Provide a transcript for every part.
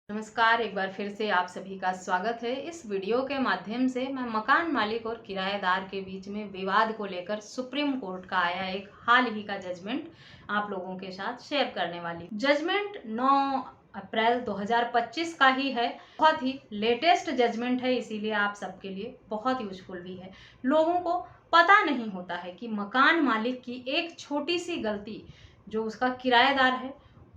नमस्कार, एक बार फिर से आप सभी का स्वागत है। इस वीडियो के माध्यम से मैं मकान मालिक और किराएदार के बीच में विवाद को लेकर सुप्रीम कोर्ट का आया एक हाल ही का जजमेंट आप लोगों के साथ शेयर करने वाली। जजमेंट 9 अप्रैल 2025 का ही है। बहुत ही लेटेस्ट जजमेंट है, इसीलिए आप सबके लिए बहुत यूजफुल भी है। लोगों को पता नहीं होता है कि मकान मालिक की एक छोटी सी गलती, जो उसका किराएदार है,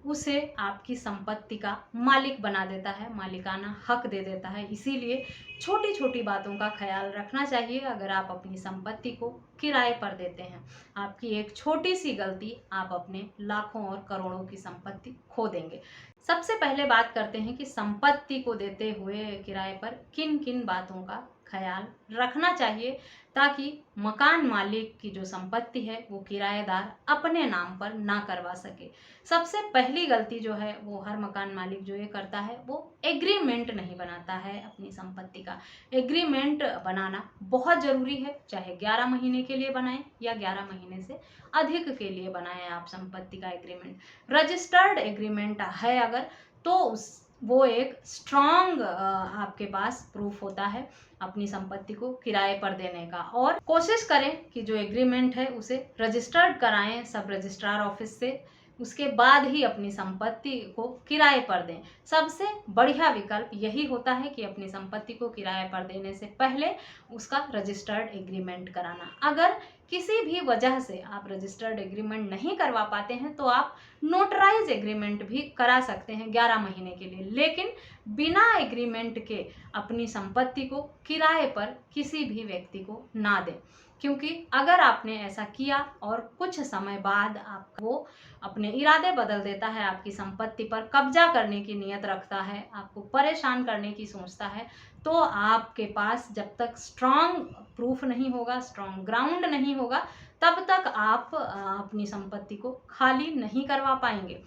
उसे आपकी संपत्ति का मालिक बना देता है, मालिकाना हक दे देता है। इसीलिए छोटी छोटी बातों का ख्याल रखना चाहिए अगर आप अपनी संपत्ति को किराए पर देते हैं। आपकी एक छोटी सी गलती आप अपने लाखों और करोड़ों की संपत्ति खो देंगे। सबसे पहले बात करते हैं कि संपत्ति को देते हुए किराए पर किन किन बातों का ख्याल रखना चाहिए ताकि मकान मालिक की जो संपत्ति है वो किराएदार अपने नाम पर ना करवा सके। सबसे पहली गलती जो है वो हर मकान मालिक जो ये करता है वो एग्रीमेंट नहीं बनाता है अपनी संपत्ति का। एग्रीमेंट बनाना बहुत ज़रूरी है, चाहे 11 महीने के लिए बनाएं या 11 महीने से अधिक के लिए बनाएं आप संपत्ति का एग्रीमेंट। रजिस्टर्ड एग्रीमेंट है अगर, तो वो एक स्ट्रॉन्ग आपके पास प्रूफ होता है अपनी संपत्ति को किराए पर देने का। और कोशिश करें कि जो एग्रीमेंट है उसे रजिस्टर्ड कराएं सब रजिस्ट्रार ऑफिस से, उसके बाद ही अपनी संपत्ति को किराए पर दें। सबसे बढ़िया विकल्प यही होता है कि अपनी संपत्ति को किराए पर देने से पहले उसका रजिस्टर्ड एग्रीमेंट कराना। अगर किसी भी वजह से आप रजिस्टर्ड एग्रीमेंट नहीं करवा पाते हैं तो आप नोटराइज एग्रीमेंट भी करा सकते हैं 11 महीने के लिए, लेकिन बिना एग्रीमेंट के अपनी संपत्ति को किराए पर किसी भी व्यक्ति को ना दें। क्योंकि अगर आपने ऐसा किया और कुछ समय बाद वो अपने इरादे बदल देता है, आपकी संपत्ति पर कब्जा करने की नीयत रखता है, आपको परेशान करने की सोचता है, तो आपके पास जब तक स्ट्रॉन्ग प्रूफ नहीं होगा, स्ट्रॉन्ग ग्राउंड नहीं होगा, तब तक आप अपनी संपत्ति को खाली नहीं करवा पाएंगे।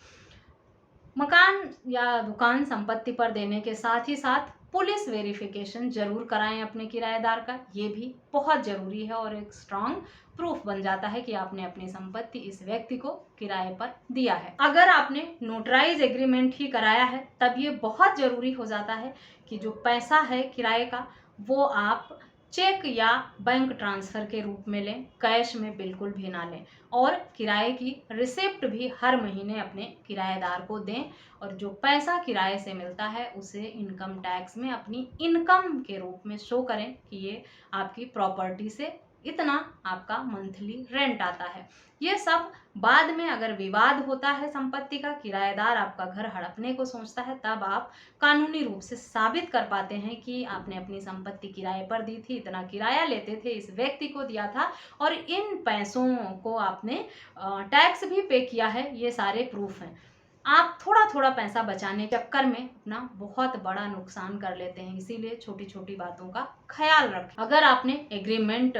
मकान या दुकान संपत्ति पर देने के साथ ही साथ पुलिस वेरिफिकेशन जरूर कराएं अपने किराएदार का। ये भी बहुत ज़रूरी है और एक स्ट्रॉन्ग प्रूफ बन जाता है कि आपने अपनी संपत्ति इस व्यक्ति को किराए पर दिया है। अगर आपने नोटराइज एग्रीमेंट ही कराया है तब ये बहुत ज़रूरी हो जाता है कि जो पैसा है किराए का वो आप चेक या बैंक ट्रांसफ़र के रूप में लें, कैश में बिल्कुल भी ना लें। और किराए की रिसिप्ट भी हर महीने अपने किराएदार को दें और जो पैसा किराए से मिलता है उसे इनकम टैक्स में अपनी इनकम के रूप में शो करें कि ये आपकी प्रॉपर्टी से इतना आपका मंथली रेंट आता है। ये सब बाद में अगर विवाद होता है संपत्ति का, किराएदार आपका घर हड़पने को सोचता है, तब आप कानूनी रूप से साबित कर पाते हैं कि आपने अपनी संपत्ति किराए पर दी थी, इतना किराया लेते थे, इस व्यक्ति को दिया था और इन पैसों को आपने टैक्स भी पे किया है। ये सारे प्रूफ हैं। आप थोड़ा थोड़ा पैसा बचाने के चक्कर में अपना बहुत बड़ा नुकसान कर लेते हैं, इसीलिए छोटी छोटी बातों का ख्याल रखें। अगर आपने एग्रीमेंट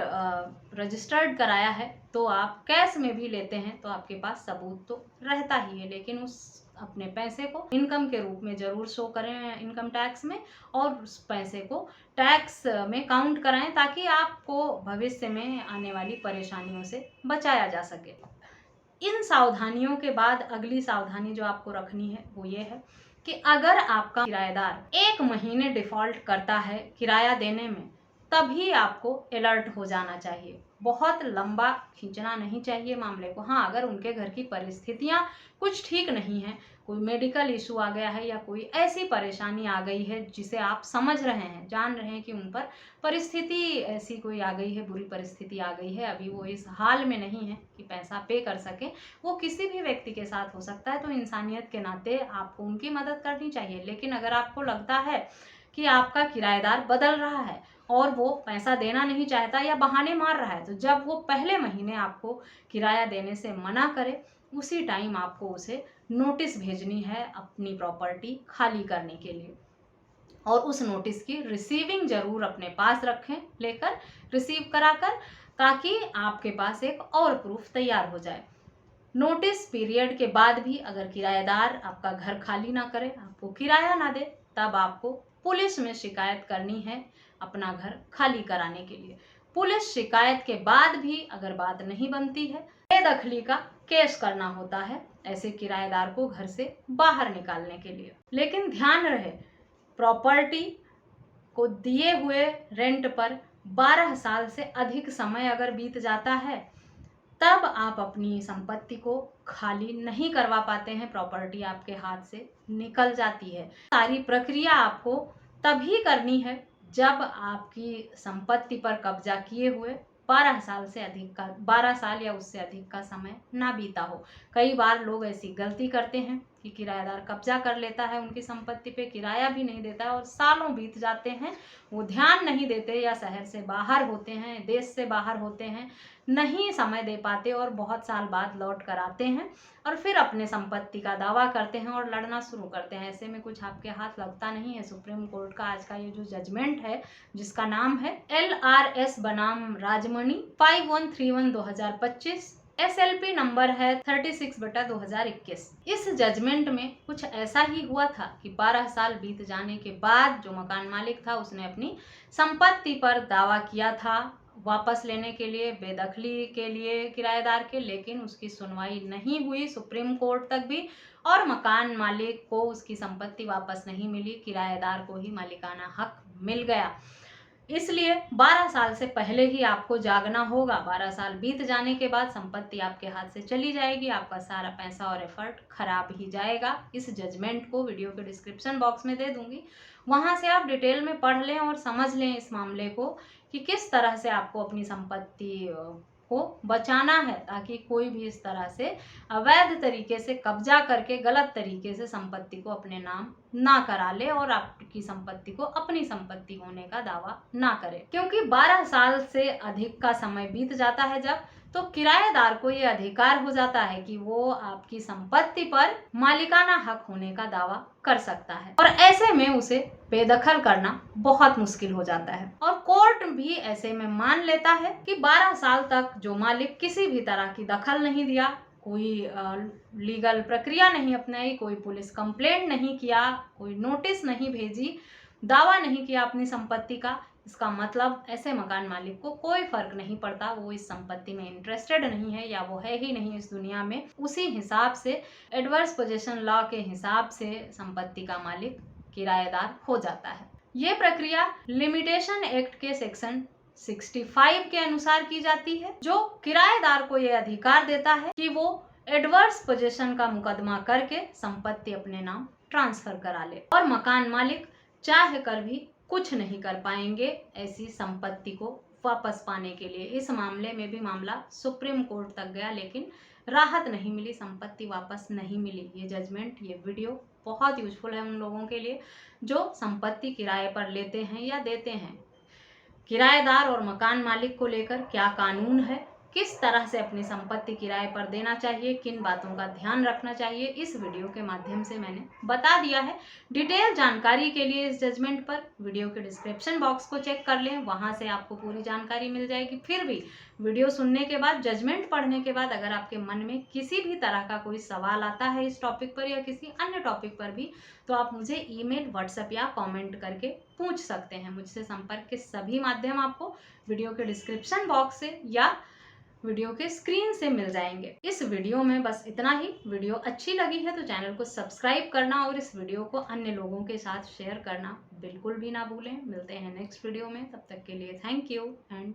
रजिस्टर्ड कराया है तो आप कैश में भी लेते हैं तो आपके पास सबूत तो रहता ही है, लेकिन उस अपने पैसे को इनकम के रूप में ज़रूर शो करें इनकम टैक्स में और उस पैसे को टैक्स में काउंट कराएं ताकि आपको भविष्य में आने वाली परेशानियों से बचाया जा सके। इन सावधानियों के बाद अगली सावधानी जो आपको रखनी है वो ये है कि अगर आपका किराएदार 1 महीने डिफ़ॉल्ट करता है किराया देने में, तभी आपको अलर्ट हो जाना चाहिए। बहुत लंबा खींचना नहीं चाहिए मामले को। हाँ, अगर उनके घर की परिस्थितियाँ कुछ ठीक नहीं हैं, कोई मेडिकल इशू आ गया है या कोई ऐसी परेशानी आ गई है जिसे आप समझ रहे हैं, जान रहे हैं कि उन पर परिस्थिति ऐसी कोई आ गई है, बुरी परिस्थिति आ गई है, अभी वो इस हाल में नहीं है कि पैसा पे कर सकें, वो किसी भी व्यक्ति के साथ हो सकता है, तो इंसानियत के नाते आपको उनकी मदद करनी चाहिए। लेकिन अगर आपको लगता है कि आपका किराएदार बदल रहा है और वो पैसा देना नहीं चाहता या बहाने मार रहा है, तो जब वो पहले महीने आपको किराया देने से मना करे, उसी टाइम आपको उसे नोटिस भेजनी है अपनी प्रॉपर्टी खाली करने के लिए। और उस नोटिस की रिसीविंग जरूर अपने पास रखें, लेकर रिसीव कराकर, ताकि आपके पास एक और प्रूफ तैयार हो जाए। नोटिस पीरियड के बाद भी अगर किराएदार आपका घर खाली ना करे, आपको किराया ना दे, तब आपको पुलिस में शिकायत करनी है अपना घर खाली कराने के लिए। पुलिस शिकायत के बाद भी अगर बात नहीं बनती है, बेदखली का केस करना होता है ऐसे किराएदार को घर से बाहर निकालने के लिए। लेकिन ध्यान रहे, प्रॉपर्टी को दिए हुए रेंट पर 12 साल से अधिक समय अगर बीत जाता है तब आप अपनी संपत्ति को खाली नहीं करवा पाते हैं, प्रॉपर्टी आपके हाथ से निकल जाती है। सारी प्रक्रिया आपको तभी करनी है जब आपकी संपत्ति पर कब्जा किए हुए 12 साल या उससे अधिक का समय ना बीता हो। कई बार लोग ऐसी गलती करते हैं कि किराएदार कब्जा कर लेता है उनकी संपत्ति पे, किराया भी नहीं देता है और सालों बीत जाते हैं, वो ध्यान नहीं देते या शहर से बाहर होते हैं, देश से बाहर होते हैं, नहीं समय दे पाते और बहुत साल बाद लौट कर आते हैं और फिर अपने संपत्ति का दावा करते हैं और लड़ना शुरू करते हैं। ऐसे में कुछ आपके हाथ लगता नहीं है। सुप्रीम कोर्ट का आज का ये जो जजमेंट है, जिसका नाम है LRS बनाम राजमणि 5131/2025, SLP नंबर है 36/2021। इस जजमेंट में कुछ ऐसा ही हुआ था कि 12 साल बीत जाने के बाद जो मकान मालिक था उसने अपनी संपत्ति पर दावा किया था वापस लेने के लिए, बेदखली के लिए किराएदार के, लेकिन उसकी सुनवाई नहीं हुई सुप्रीम कोर्ट तक भी और मकान मालिक को उसकी संपत्ति वापस नहीं मिली, किराएदार को ही मालिकाना हक मिल गया। इसलिए 12 साल से पहले ही आपको जागना होगा। 12 साल बीत जाने के बाद संपत्ति आपके हाथ से चली जाएगी, आपका सारा पैसा और एफर्ट खराब ही जाएगा। इस जजमेंट को वीडियो के डिस्क्रिप्शन बॉक्स में दे दूंगी, वहां से आप डिटेल में पढ़ लें और समझ लें इस मामले को कि किस तरह से आपको अपनी संपत्ति को बचाना है, ताकि कोई भी इस तरह से अवैध तरीके से कब्जा करके गलत तरीके से संपत्ति को अपने नाम ना करा ले और आपकी संपत्ति को अपनी संपत्ति होने का दावा ना करे। क्योंकि 12 साल से अधिक का समय बीत जाता है जब, तो किराएदार को ये अधिकार हो जाता है कि वो आपकी संपत्ति पर मालिकाना हक होने का दावा कर सकता है और ऐसे में उसे बेदखल करना बहुत मुश्किल हो जाता है। और कोर्ट भी ऐसे में मान लेता है कि 12 साल तक जो मालिक किसी भी तरह की दखल नहीं दिया, कोई लीगल प्रक्रिया नहीं अपनाई, कोई पुलिस कंप्लेंट नहीं किया, कोई नोटिस नहीं भेजी, दावा नहीं किया अपनी संपत्ति का, इसका मतलब ऐसे मकान मालिक को कोई फर्क नहीं पड़ता, वो इस संपत्ति में इंटरेस्टेड नहीं है या वो है ही नहीं इस दुनिया में। उसी हिसाब से एडवर्स पोजेशन लॉ के हिसाब से संपत्ति का मालिक किराएदार हो जाता है। ये प्रक्रिया लिमिटेशन एक्ट के सेक्शन 65 के अनुसार की जाती है, जो किराएदार को यह अधिकार देता है कि वो एडवर्स पोजेशन का मुकदमा करके संपत्ति अपने नाम ट्रांसफर करा ले और मकान मालिक चाह कर भी कुछ नहीं कर पाएंगे ऐसी संपत्ति को वापस पाने के लिए। इस मामले में भी मामला सुप्रीम कोर्ट तक गया, लेकिन राहत नहीं मिली, संपत्ति वापस नहीं मिली। ये जजमेंट, ये वीडियो बहुत यूजफुल है उन लोगों के लिए जो संपत्ति किराए पर लेते हैं या देते हैं। किराएदार और मकान मालिक को लेकर क्या कानून है, किस तरह से अपनी संपत्ति किराए पर देना चाहिए, किन बातों का ध्यान रखना चाहिए, इस वीडियो के माध्यम से मैंने बता दिया है। डिटेल जानकारी के लिए इस जजमेंट पर वीडियो के डिस्क्रिप्शन बॉक्स को चेक कर लें, वहां से आपको पूरी जानकारी मिल जाएगी। फिर भी वीडियो सुनने के बाद, जजमेंट पढ़ने के बाद अगर आपके मन में किसी भी तरह का कोई सवाल आता है इस टॉपिक पर या किसी अन्य टॉपिक पर भी, तो आप मुझे ईमेल, व्हाट्सएप या कमेंट करके पूछ सकते हैं। मुझसे संपर्क के सभी माध्यम आपको वीडियो के डिस्क्रिप्शन बॉक्स से या वीडियो के स्क्रीन से मिल जाएंगे। इस वीडियो में बस इतना ही। वीडियो अच्छी लगी है तो चैनल को सब्सक्राइब करना और इस वीडियो को अन्य लोगों के साथ शेयर करना बिल्कुल भी ना भूलें। मिलते हैं नेक्स्ट वीडियो में, तब तक के लिए थैंक यू एंड